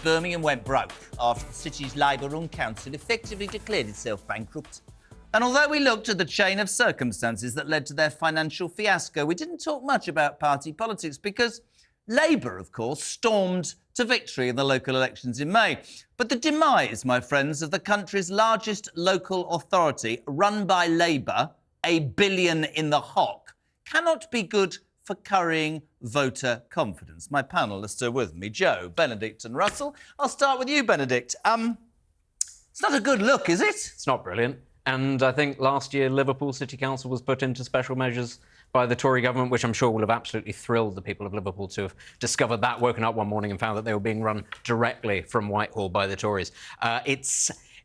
Birmingham went broke after the city's Labour-run council effectively declared itself bankrupt. And although we looked at the chain of circumstances that led to their financial fiasco, we didn't talk much about party politics because Labour, of course, stormed to victory in the local elections in May. But the demise, my friends, of the country's largest local authority, run by Labour, £1 billion in the hock, cannot be good for currying voter confidence. My panellists are with me, Joe, Benedict and Russell. I'll start with you, Benedict. It's not a good look, is it? It's not brilliant. And I think last year Liverpool City Council was put into special measures by the Tory government, which I'm sure will have absolutely thrilled the people of Liverpool to have discovered that, woken up one morning and found that they were being run directly from Whitehall by the Tories.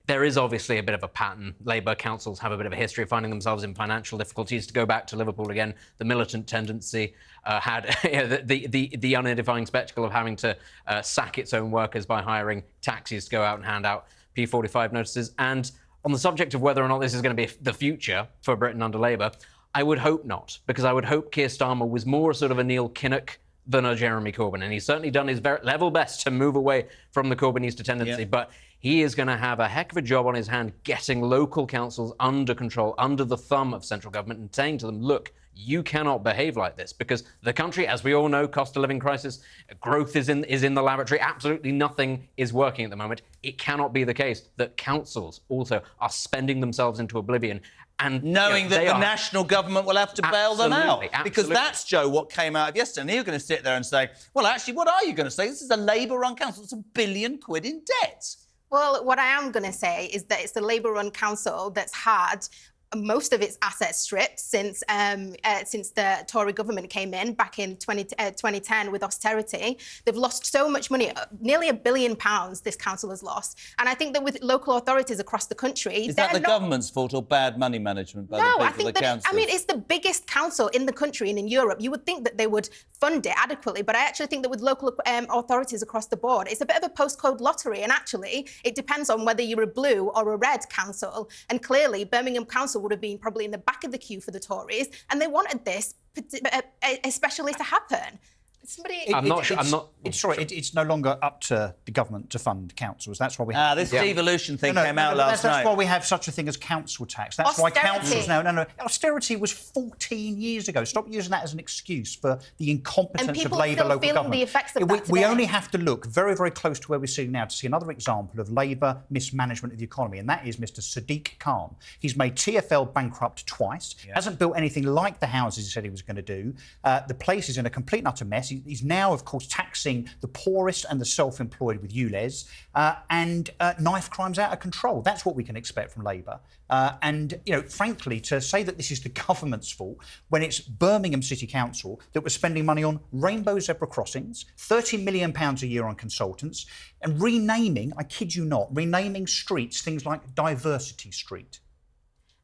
There is obviously a bit of a pattern. Labour councils have a bit of a history of finding themselves in financial difficulties. To go back to Liverpool again, the militant tendency had the unedifying spectacle of having to sack its own workers by hiring taxis to go out and hand out P45 notices. And on the subject of whether or not this is going to be the future for Britain under Labour, I would hope not, because I would hope Keir Starmer was more sort of a Neil Kinnock than a Jeremy Corbyn. And he's certainly done his very level best to move away from the Corbynista tendency. Yeah. But he is going to have a heck of a job on his hand getting local councils under control, under the thumb of central government, and saying to them, look, you cannot behave like this, because the country, as we all know, cost of living crisis, growth is in the laboratory. Absolutely nothing is working at the moment. It cannot be the case that councils also are spending themselves into oblivion. And knowing that the national government will have to bail them out. Absolutely. Because that's, Joe, what came out of yesterday. And you're going to sit there and say, well, actually, what are you going to say? This is a Labour-run council. It's £1 billion in debt. Well, what I am going to say is that it's the Labour-run council that's had most of its assets stripped since the Tory government came in back in 2010 with austerity. They've lost so much money, nearly £1 billion this council has lost. And I think that with local authorities across the country... Is that the government's fault or bad money management by the people of the council? I mean, it's the biggest council in the country and in Europe. You would think that they would fund it adequately, but I actually think that with local authorities across the board, it's a bit of a postcode lottery. And actually, it depends on whether you're a blue or a red council. And clearly, Birmingham Council would have been probably in the back of the queue for the Tories, and they wanted this especially to happen. It's no longer up to the government to fund councils. That's why we have... this devolution thing came out last night. That's why we have such a thing as council tax. That's why councils now... No. Austerity was 14 years ago. Stop using that as an excuse for the incompetence of Labour local government. And people still feeling the effects of that today. We only have to look very, very close to where we're sitting now to see another example of Labour mismanagement of the economy, and that is Mr Sadiq Khan. He's made TfL bankrupt twice, hasn't built anything like the houses he said he was going to do. The place is in a complete and utter mess. He's now, of course, taxing the poorest and the self-employed with ULEZ, and knife crime's out of control. That's what we can expect from Labour. And, you know, frankly, to say that this is the government's fault when it's Birmingham City Council that was spending money on rainbow zebra crossings, £30 million a year on consultants, and renaming, I kid you not, renaming streets, things like Diversity Street.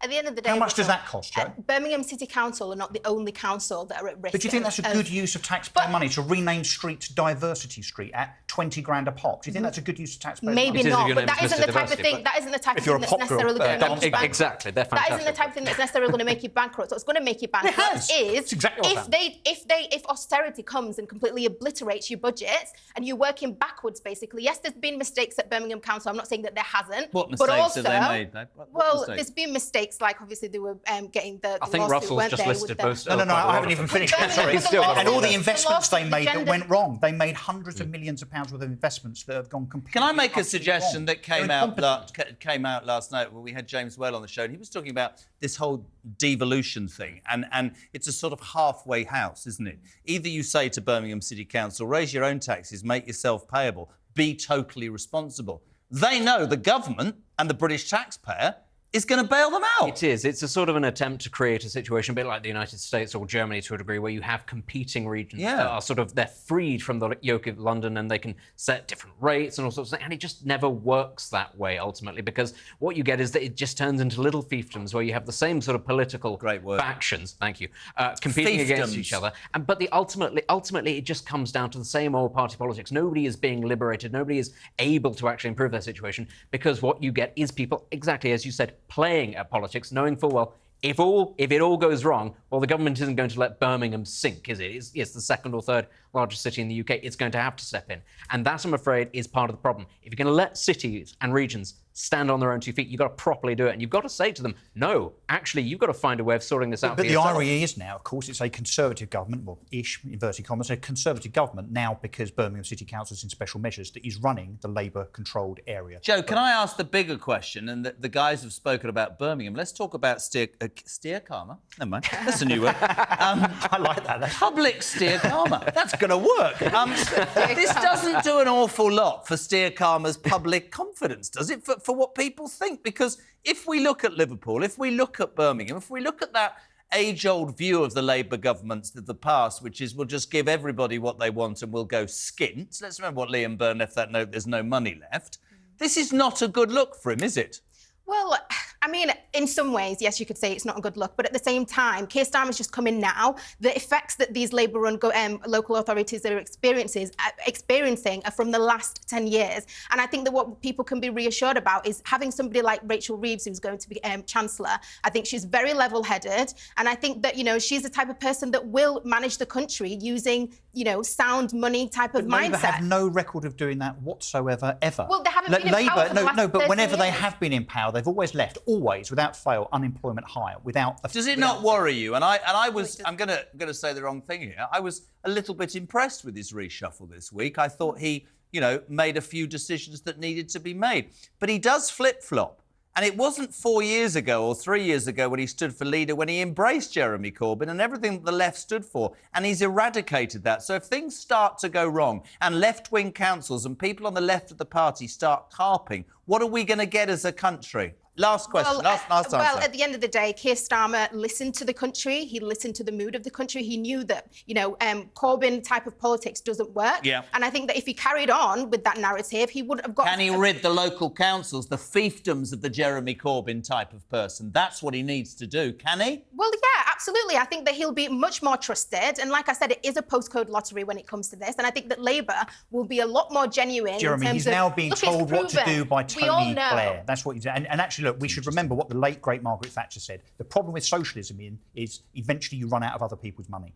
At the end of the day... How much does that cost, Joe? Birmingham City Council are not the only council that are at risk. But do you think that's a good use of taxpayer money to rename streets Diversity Street at 20 grand a pop? Do you think that's a good use of taxpayer money? Maybe not, but that isn't the type of thing. That isn't the type of thing that's necessarily going to make you bankrupt. Exactly, they're fantastic. That isn't the type of thing that's necessarily going to make you bankrupt. What's going to make you bankrupt is if austerity comes and completely obliterates your budgets and you're working backwards, basically. Yes, there's been mistakes at Birmingham Council. I'm not saying that there hasn't. What mistakes have they made? Well, there's been mistakes like obviously they were getting the I think Russell's just listed most. No, I haven't even finished. Sorry. And all the investments they made that went wrong. They made hundreds of millions of pounds worth of investments that have gone completely. Can I make a suggestion that came out last night when we had James Well on the show? And he was talking about this whole devolution thing, and it's a sort of halfway house, isn't it? Either you say to Birmingham City Council, raise your own taxes, make yourself payable, be totally responsible. They know the government and the British taxpayer is going to bail them out. It is. It's a sort of an attempt to create a situation a bit like the United States or Germany to a degree, where you have competing regions that are they're freed from the yoke of London and they can set different rates and all sorts of things. And it just never works that way, ultimately, because what you get is that it just turns into little fiefdoms where you have the same sort of political factions, competing against each other. But ultimately, it just comes down to the same old party politics. Nobody is being liberated. Nobody is able to actually improve their situation, because what you get is people, exactly as you said, playing at politics, knowing full well if it all goes wrong, well, the government isn't going to let Birmingham sink, is it? It's the second or third largest city in the UK, it's going to have to step in. And that, I'm afraid, is part of the problem. If you're going to let cities and regions stand on their own 2 feet, you've got to properly do it. And you've got to say to them, no, actually, you've got to find a way of sorting this out for yourself. But the irony is now, of course, it's a Conservative government, well, ish, inverted commas, a Conservative government now because Birmingham City Council is in special measures that is running the Labour-controlled area. Joe, can I ask the bigger question? And the guys have spoken about Birmingham. Let's talk about steer karma. Never mind. That's a new word. I like that. Public steer karma. That's going to work. This doesn't do an awful lot for steer karma's public confidence, does it? For what people think? Because if we look at Liverpool, if we look at Birmingham, if we look at that age-old view of the Labour governments of the past, which is we'll just give everybody what they want and we'll go skint. Let's remember what Liam Byrne left that note, there's no money left. This is not a good look for him, is it? Well, I mean, in some ways, yes, you could say it's not a good look. But at the same time, Keir Starmer's just come in now. The effects that these Labour-run local authorities are experiencing are from the last 10 years. And I think that what people can be reassured about is having somebody like Rachel Reeves, who's going to be Chancellor. I think she's very level-headed. And I think that, you know, she's the type of person that will manage the country using, you know, sound money type of mindset. Labour have no record of doing that whatsoever, ever. Well, they haven't been in power for the last but 30 whenever they years. have been in power, they've always left, always, without fail, unemployment higher, without... Does it not worry you? And I was, I'm gonna say the wrong thing here. I was a little bit impressed with his reshuffle this week. I thought he, you know, made a few decisions that needed to be made. But he does flip-flop. And it wasn't 4 years ago or 3 years ago when he stood for leader, when he embraced Jeremy Corbyn and everything that the left stood for. And he's eradicated that. So if things start to go wrong and left-wing councils and people on the left of the party start carping, what are we going to get as a country? Last question, last answer. Well, at the end of the day, Keir Starmer listened to the country. He listened to the mood of the country. He knew that, you know, Corbyn type of politics doesn't work. Yeah. And I think that if he carried on with that narrative, he wouldn't have got... Can he rid the local councils, the fiefdoms of the Jeremy Corbyn type of person? That's what he needs to do. Can he? Well, yeah, absolutely. I think that he'll be much more trusted. And like I said, it is a postcode lottery when it comes to this. And I think that Labour will be a lot more genuine. Jeremy, in terms he's of, now being told what to do by Tony know. Blair. That's what he's... And actually, look, we should remember what the late, great Margaret Thatcher said. The problem with socialism is eventually you run out of other people's money.